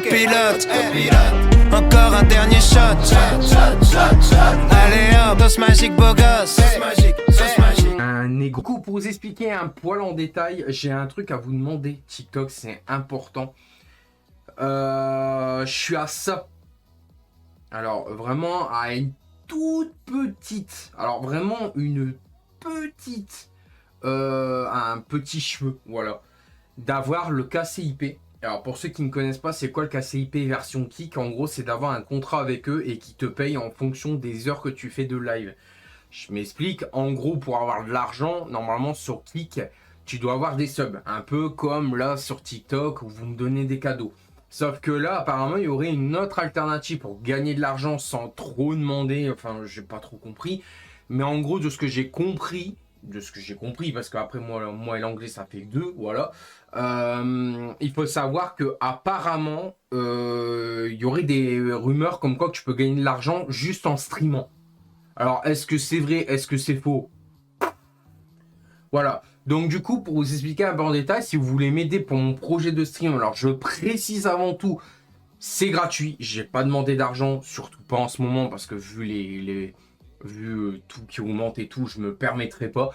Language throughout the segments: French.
pilote. Encore un dernier shot. Allez hop, sauce magique beau gosse. Sauce magique. Un négro. Du coup, pour vous expliquer un poil en détail, j'ai un truc à vous demander. TikTok, c'est important. Je suis à ça. Alors, vraiment, à une toute petite. Alors, vraiment, une petite. Un petit cheveu, voilà. D'avoir le KCIP. Alors, pour ceux qui ne connaissent pas, c'est quoi le KCIP version Kik? En gros, c'est d'avoir un contrat avec eux et qui te paye en fonction des heures que tu fais de live. Je m'explique. En gros, pour avoir de l'argent, normalement, sur Kik, tu dois avoir des subs. Un peu comme là, sur TikTok, où vous me donnez des cadeaux. Sauf que là, apparemment, il y aurait une autre alternative pour gagner de l'argent sans trop demander. Enfin, j'ai pas trop compris. Mais en gros, de ce que j'ai compris, parce qu'après moi et l'anglais, ça fait deux, voilà. Il faut savoir que apparemment, il y aurait des rumeurs comme quoi que tu peux gagner de l'argent juste en streamant. Alors, est-ce que c'est vrai? Est-ce que c'est faux? Voilà. Donc du coup, pour vous expliquer un peu en détail, si vous voulez m'aider pour mon projet de stream, alors je précise avant tout, c'est gratuit. J'ai pas demandé d'argent, surtout pas en ce moment, parce que vu tout qui augmente et tout, je me permettrai pas.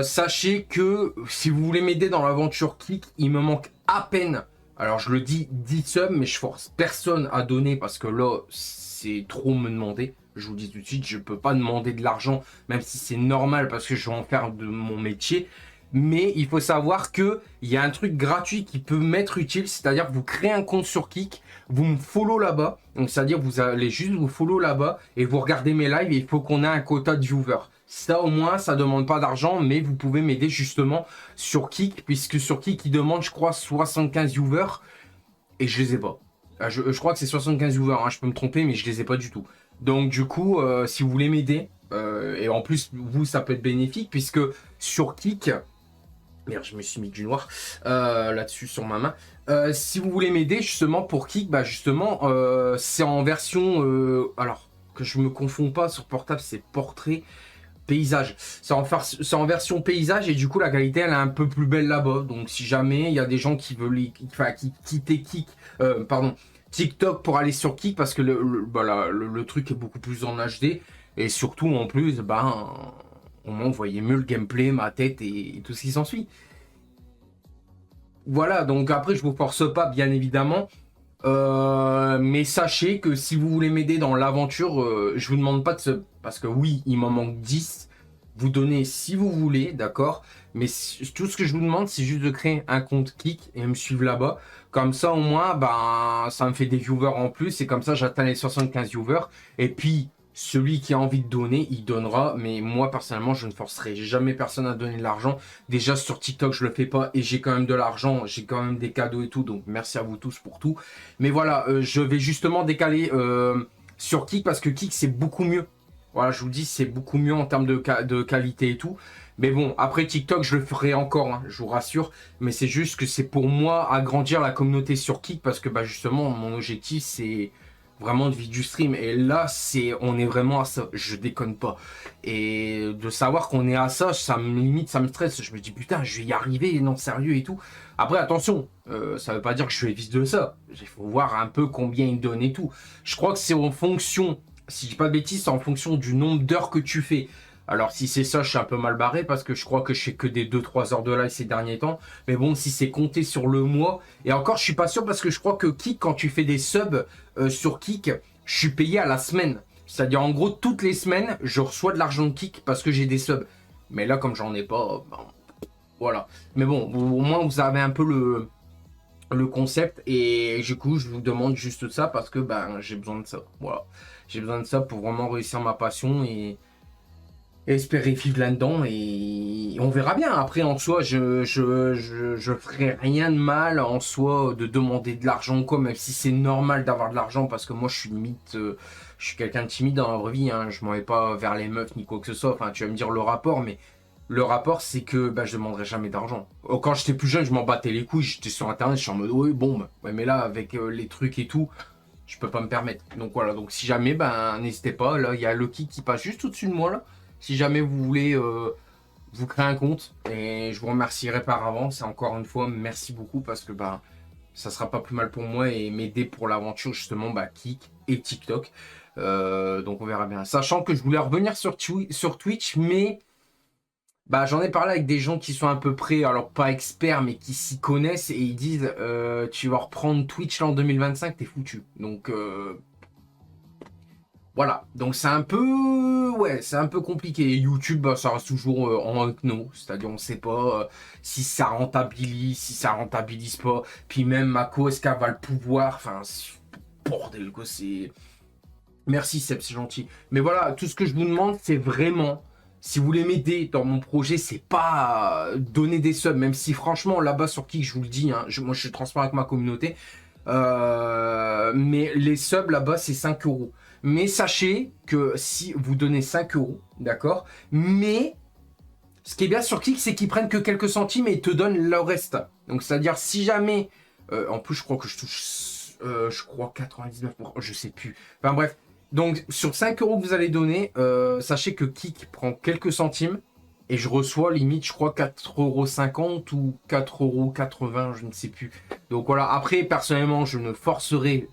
Sachez que si vous voulez m'aider dans l'aventure Kik, il me manque à peine. Alors je le dis 10 subs, mais je force personne à donner parce que là, c'est trop me demander. Je vous dis tout de suite, je peux pas demander de l'argent, même si c'est normal parce que je vais en faire de mon métier. Mais il faut savoir qu'il y a un truc gratuit qui peut m'être utile, c'est-à-dire que vous créez un compte sur Kik, vous me follow là-bas, donc c'est-à-dire vous allez juste vous follow là-bas et vous regardez mes lives et il faut qu'on ait un quota de viewers. Ça au moins, ça demande pas d'argent, mais vous pouvez m'aider justement sur Kik, puisque sur Kik, il demande, je crois, 75 viewers et je les ai pas. Je crois que c'est 75 viewers, hein, je peux me tromper, mais je les ai pas du tout. Donc du coup, si vous voulez m'aider, et en plus, vous, ça peut être bénéfique, puisque sur Kik... Merde, je me suis mis du noir là-dessus sur ma main. Si vous voulez m'aider justement pour Kik, bah justement, c'est en version... alors, que je me confonds pas, sur portable, c'est portrait paysage. C'est en version paysage et du coup, la qualité, elle est un peu plus belle là-bas. Donc, si jamais il y a des gens qui veulent qui quitter Kik, TikTok pour aller sur Kik, parce que le truc est beaucoup plus en HD. Et surtout, en plus, ben... Au moins, vous voyez mieux le gameplay, ma tête et tout ce qui s'ensuit. Voilà, donc après, je vous force pas, bien évidemment. Mais sachez que si vous voulez m'aider dans l'aventure, je vous demande pas de sub. Parce que oui, il m'en manque 10. Vous donnez si vous voulez, d'accord. Mais tout ce que je vous demande, c'est juste de créer un compte Kik et me suivre là-bas. Comme ça, au moins, ben, ça me fait des viewers en plus. Et comme ça, j'atteins les 75 viewers. Et puis... Celui qui a envie de donner, il donnera. Mais moi, personnellement, je ne forcerai jamais personne à donner de l'argent. Déjà, sur TikTok, je le fais pas. Et j'ai quand même de l'argent. J'ai quand même des cadeaux et tout. Donc, merci à vous tous pour tout. Mais voilà, je vais justement décaler sur Kik. Parce que Kik, c'est beaucoup mieux. Voilà, je vous dis, c'est beaucoup mieux en termes de qualité et tout. Mais bon, après TikTok, je le ferai encore, hein, je vous rassure. Mais c'est juste que c'est pour moi agrandir la communauté sur Kik. Parce que, bah, justement, mon objectif, c'est... vraiment de vie du stream, et là on est vraiment à ça, je déconne pas, et de savoir qu'on est à ça, ça me limite, ça me stresse, je me dis putain je vais y arriver, non sérieux et tout. Après attention, ça veut pas dire que je vais vivre de ça, il faut voir un peu combien il donne et tout. Je crois que c'est en fonction, si je dis pas de bêtises, c'est en fonction du nombre d'heures que tu fais. Alors si c'est ça, je suis un peu mal barré parce que je crois que je fais que des 2-3 heures de live ces derniers temps. Mais bon, si c'est compté sur le mois, et encore je suis pas sûr parce que je crois que Kik, quand tu fais des subs sur Kik, je suis payé à la semaine. C'est-à-dire en gros toutes les semaines, je reçois de l'argent de Kik parce que j'ai des subs. Mais là comme j'en ai pas, ben, voilà. Mais bon, au moins vous avez un peu le concept, et du coup je vous demande juste ça parce que ben j'ai besoin de ça. Voilà. J'ai besoin de ça pour vraiment réussir ma passion et espérer vivre là-dedans, et on verra bien. Après, en soi, je ferai rien de mal en soi de demander de l'argent ou quoi, même si c'est normal d'avoir de l'argent parce que moi, je suis limite, je suis quelqu'un de timide dans la vraie vie, hein, je m'en vais pas vers les meufs ni quoi que ce soit. Enfin, tu vas me dire le rapport, mais le rapport, c'est que bah, je demanderai jamais d'argent. Quand j'étais plus jeune, je m'en battais les couilles, j'étais sur internet, je suis en mode oui, bon, ouais, mais là, avec les trucs et tout, je peux pas me permettre. Donc voilà, donc si jamais, ben n'hésitez pas, là, il y a le Kik qui passe juste au-dessus de moi, là. Si jamais vous voulez vous créer un compte, et je vous remercierai par avance. Et encore une fois, merci beaucoup parce que bah, ça sera pas plus mal pour moi et m'aider pour l'aventure justement, bah, Kik et TikTok. Donc on verra bien. Sachant que je voulais revenir sur Twitch, mais bah, j'en ai parlé avec des gens qui sont à peu près, alors pas experts, mais qui s'y connaissent et ils disent tu vas reprendre Twitch là en 2025, t'es foutu. Donc voilà, donc c'est un peu, ouais, c'est un peu compliqué. YouTube, bah, ça reste toujours en no, c'est-à-dire on sait pas si ça rentabilise, si ça rentabilise pas. Puis même Mako, est-ce qu'elle va le pouvoir? Enfin, bordel quoi, c'est. Merci Seb, c'est gentil. Mais voilà, tout ce que je vous demande, c'est vraiment, si vous voulez m'aider dans mon projet, c'est pas donner des subs, même si franchement, là-bas sur Kik, je vous le dis, hein, moi je suis transparent avec ma communauté, mais les subs là-bas, c'est 5 euros. Mais sachez que si vous donnez 5 euros, d'accord, mais ce qui est bien sur Kik, c'est qu'ils prennent que quelques centimes et ils te donnent le reste. Donc c'est-à-dire, si jamais, en plus je crois que je touche, je crois 99%, je sais plus. Enfin bref. Donc, sur 5 euros que vous allez donner, sachez que Kik prend quelques centimes et je reçois limite, je crois, 4,50 € ou 4,80 €, je ne sais plus. Donc voilà, après, personnellement, je ne forcerai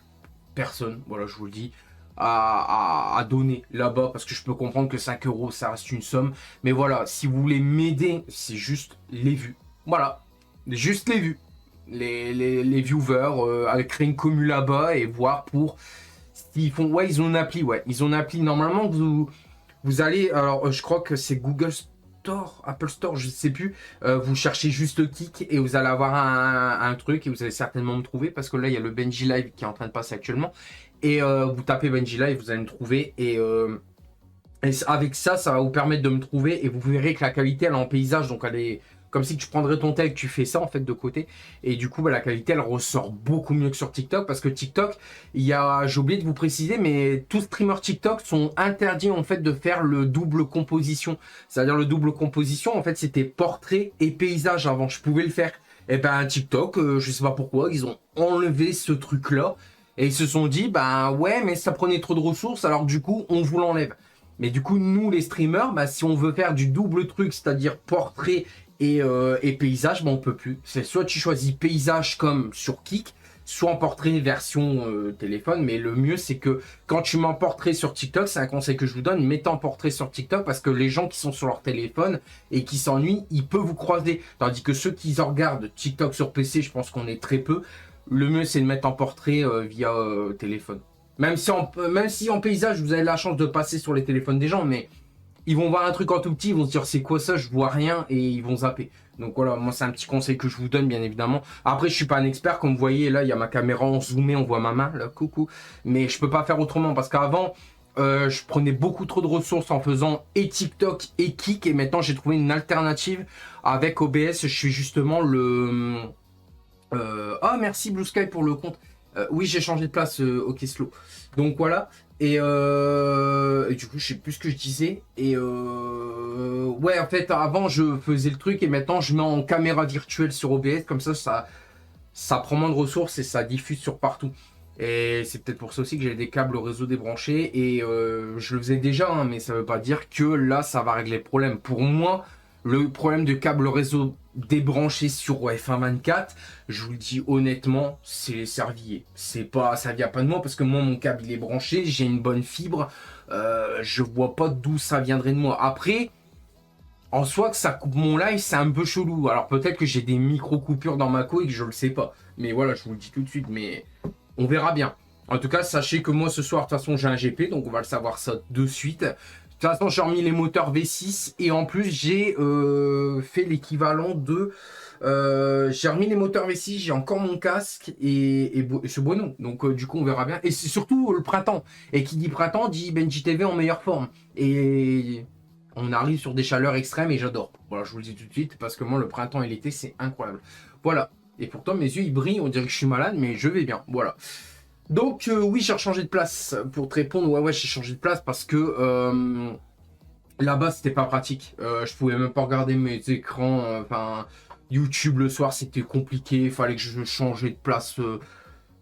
personne, voilà, je vous le dis, à donner là-bas parce que je peux comprendre que 5 euros, ça reste une somme. Mais voilà, si vous voulez m'aider, c'est juste les vues. Voilà, juste les vues. Les viewers, avec créer une commune là-bas et voir pour. Ils font, ouais, ils ont une appli, ouais. Ils ont une appli. Normalement, vous allez, alors je crois que c'est Google Store, Apple Store, je ne sais plus. Vous cherchez juste Kik et vous allez avoir un truc et vous allez certainement me trouver parce que là, il y a le Benji Live qui est en train de passer actuellement. Et vous tapez Benji Live, vous allez me trouver et avec ça, ça va vous permettre de me trouver et vous verrez que la qualité, elle est en paysage, donc elle est comme si tu prendrais ton tel, tu fais ça en fait de côté. Et du coup, bah, la qualité, elle ressort beaucoup mieux que sur TikTok. Parce que TikTok, j'ai oublié de vous préciser, mais tous streamers TikTok sont interdits en fait de faire le double composition. C'est-à-dire le double composition, en fait, c'était portrait et paysage avant. Je pouvais le faire. Et ben TikTok, je sais pas pourquoi, ils ont enlevé ce truc-là. Et ils se sont dit, bah ouais, mais ça prenait trop de ressources, alors du coup, on vous l'enlève. Mais du coup, nous, les streamers, bah, si on veut faire du double truc, c'est-à-dire portrait et paysage, ben on peut plus. C'est soit tu choisis paysage comme sur Kik, soit en portrait version téléphone. Mais le mieux, c'est que quand tu mets en portrait sur TikTok, c'est un conseil que je vous donne, mettez en portrait sur TikTok parce que les gens qui sont sur leur téléphone et qui s'ennuient, ils peuvent vous croiser. Tandis que ceux qui regardent TikTok sur PC, je pense qu'on est très peu. Le mieux, c'est de mettre en portrait via téléphone. Même si en paysage, vous avez la chance de passer sur les téléphones des gens, mais ils vont voir un truc en tout petit, ils vont se dire c'est quoi ça, je vois rien et ils vont zapper. Donc voilà, moi c'est un petit conseil que je vous donne bien évidemment. Après je suis pas un expert, comme vous voyez là il y a ma caméra en zoomé, on voit ma main là, coucou. Mais je peux pas faire autrement parce qu'avant je prenais beaucoup trop de ressources en faisant et TikTok et Kik et maintenant j'ai trouvé une alternative avec OBS. Je fais justement le... Ah merci Blue Sky pour le compte. Oui j'ai changé de place, ok slow. Donc voilà. Et du coup, je sais plus ce que je disais. Et ouais, en fait, avant, je faisais le truc et maintenant, je mets en caméra virtuelle sur OBS. Comme ça prend moins de ressources et ça diffuse sur partout. Et c'est peut-être pour ça aussi que j'ai des câbles réseau débranchés. Et je le faisais déjà, hein, mais ça veut pas dire que là, ça va régler le problème. Pour moi, le problème de câble réseau débranché sur F1.24, je vous le dis honnêtement, c'est les serviers. Ça vient pas de moi parce que moi mon câble il est branché, j'ai une bonne fibre, je vois pas d'où ça viendrait de moi. Après, en soi que ça coupe mon live, c'est un peu chelou. Alors peut-être que j'ai des micro coupures dans ma co et que je le sais pas. Mais voilà, je vous le dis tout de suite, mais on verra bien. En tout cas, sachez que moi ce soir, de toute façon, j'ai un GP, donc on va le savoir ça de suite. De toute façon, j'ai remis les moteurs V6 et en plus, j'ai fait l'équivalent de... j'ai remis les moteurs V6, j'ai encore mon casque et ce Bono. Donc, du coup, on verra bien. Et c'est surtout le printemps. Et qui dit printemps dit Benji TV en meilleure forme. Et on arrive sur des chaleurs extrêmes et j'adore. Voilà, je vous le dis tout de suite parce que moi, le printemps et l'été, c'est incroyable. Voilà. Et pourtant, mes yeux, ils brillent. On dirait que je suis malade, mais je vais bien. Voilà. Donc oui, j'ai changé de place pour te répondre. Ouais, j'ai changé de place parce que là-bas, c'était pas pratique. Je pouvais même pas regarder mes écrans. Enfin, YouTube le soir, c'était compliqué. Fallait que je changeais de place.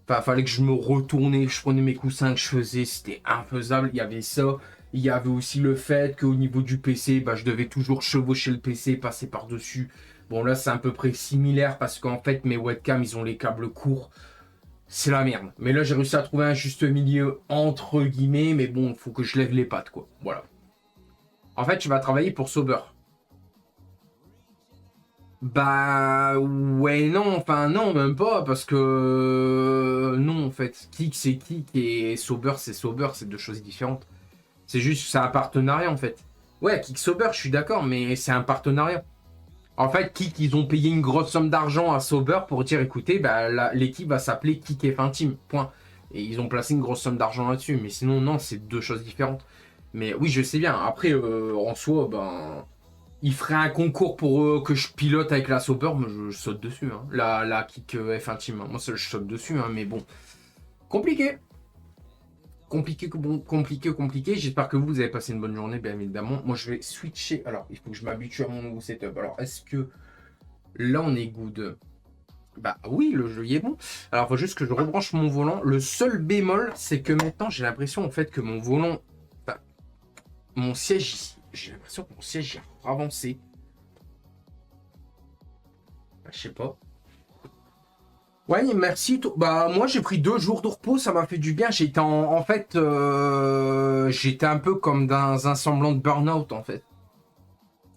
Enfin, fallait que je me retournais. Je prenais mes coussins que je faisais. C'était infaisable. Il y avait ça. Il y avait aussi le fait qu'au niveau du PC, bah, je devais toujours chevaucher le PC, passer par-dessus. Bon, là, c'est à peu près similaire parce qu'en fait, mes webcams, ils ont les câbles courts. C'est la merde. Mais là, j'ai réussi à trouver un juste milieu, entre guillemets. Mais bon, il faut que je lève les pattes, quoi. Voilà. En fait, tu vas travailler pour Sauber. Bah, ouais, non. Enfin, non, même pas. Parce que... Non, en fait. Kik, c'est Kik. Et Sauber, c'est Sauber. C'est deux choses différentes. C'est juste, c'est un partenariat, en fait. Ouais, Kik Sauber, je suis d'accord. Mais c'est un partenariat. En fait, Kik, ils ont payé une grosse somme d'argent à Sauber pour dire, écoutez, bah, l'équipe va s'appeler Kik F1 Team, point. Et ils ont placé une grosse somme d'argent là-dessus. Mais sinon, non, c'est deux choses différentes. Mais oui, je sais bien. Après, en soi, ben, il ferait un concours pour que je pilote avec la Sauber, mais je saute dessus. Hein. La Kik F1 Team, moi, je saute dessus. Hein, mais bon, compliqué. Compliqué, compliqué, compliqué. J'espère que vous avez passé une bonne journée, bien évidemment. Moi, je vais switcher. Alors, il faut que je m'habitue à mon nouveau setup. Alors, est-ce que là, on est good? Bah oui, le jeu y est bon. Alors, il faut juste que je rebranche mon volant. Le seul bémol, c'est que maintenant, j'ai l'impression, en fait, que mon volant... Enfin, mon siège ici, j'ai l'impression que mon siège a avancé. Bah, je sais pas. Ouais, merci. Bah, moi, j'ai pris 2 jours de repos, ça m'a fait du bien. J'étais en fait, j'étais un peu comme dans un semblant de burn-out, en fait.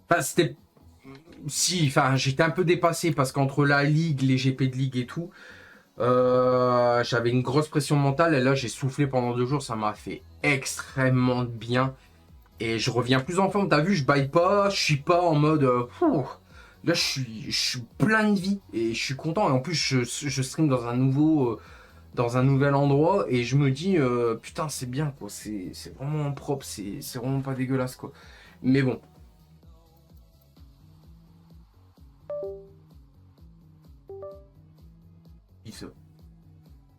Enfin, c'était... Si, enfin, j'étais un peu dépassé parce qu'entre la ligue, les GP de ligue et tout, j'avais une grosse pression mentale et là, j'ai soufflé pendant 2 jours. Ça m'a fait extrêmement de bien. Et je reviens plus en forme. T'as vu, je baille pas, je suis pas en mode... là, je suis plein de vie et je suis content. Et en plus, je stream dans un nouvel endroit et je me dis, putain, c'est bien, quoi. C'est vraiment propre, c'est vraiment pas dégueulasse, quoi. Mais bon. Ça.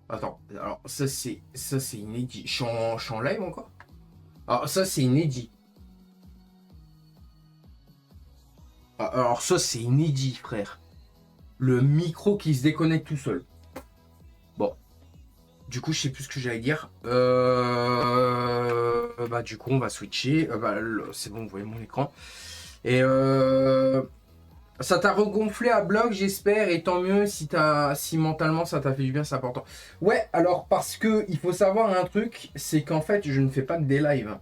Attends, alors ça c'est inédit. Je suis en live encore? Alors ça c'est inédit. Alors ça c'est inédit, frère. Le micro qui se déconnecte tout seul. Bon. Du coup, je sais plus ce que j'allais dire. Bah du coup, on va switcher. C'est bon, vous voyez mon écran. Et ça t'a regonflé à bloc, j'espère, et tant mieux si mentalement ça t'a fait du bien, c'est important. Ouais, alors parce que il faut savoir un truc, c'est qu'en fait, je ne fais pas que des lives.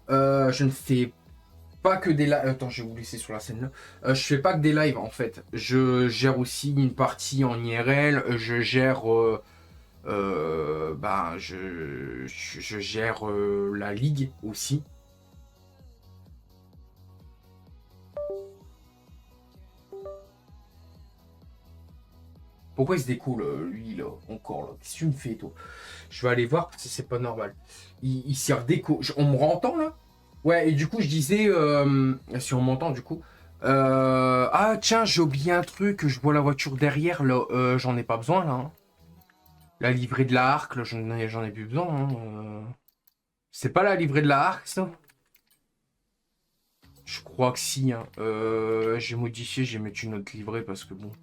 Je ne fais pas que des lives. Attends, je vais vous laisser sur la scène là. Je fais pas que des lives en fait. Je gère aussi une partie en IRL. Je gère, je gère la ligue aussi. Pourquoi il se découle, lui, là, encore, là? Qu'est-ce que tu me fais, toi? Je vais aller voir, parce que c'est pas normal. Il s'y redéco... On me entend, là? Ouais, et du coup, je disais... si on m'entend, du coup... Ah, tiens, j'ai oublié un truc. Je vois la voiture derrière, là. J'en ai pas besoin, là. Hein. La livrée de la Arc, là, j'en ai plus besoin. Hein. C'est pas la livrée de la Arc, ça? Je crois que si. Hein. J'ai modifié, j'ai mis une autre livrée, parce que bon...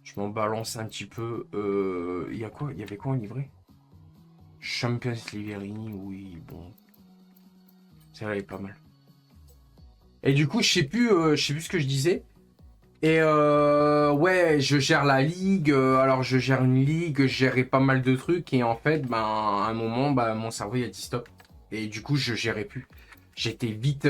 Je m'en balance un petit peu. Il y a quoi? Il y avait quoi en livrée? Champions Livery, oui, bon. Celle-là est pas mal. Et du coup, je sais plus ce que je disais. Et ouais, je gère la ligue. Alors, je gère une ligue, je gérais pas mal de trucs. Et en fait, ben, à un moment, ben, mon cerveau, il a dit stop. Et du coup, je gérais plus. J'étais vite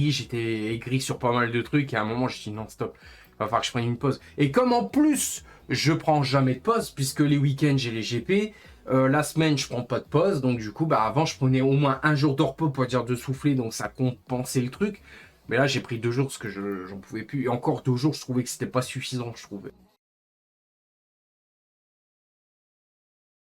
j'étais aigri sur pas mal de trucs. Et à un moment, je dis non, stop. Il va falloir que je prenne une pause. Et comme en plus, je prends jamais de pause, puisque les week-ends, j'ai les GP. La semaine, je prends pas de pause. Donc, du coup, bah, avant, je prenais au moins un jour de repos pour dire de souffler. Donc, ça compensait le truc. Mais là, j'ai pris 2 jours parce que j'en pouvais plus. Et encore 2 jours, je trouvais que c'était pas suffisant, je trouvais.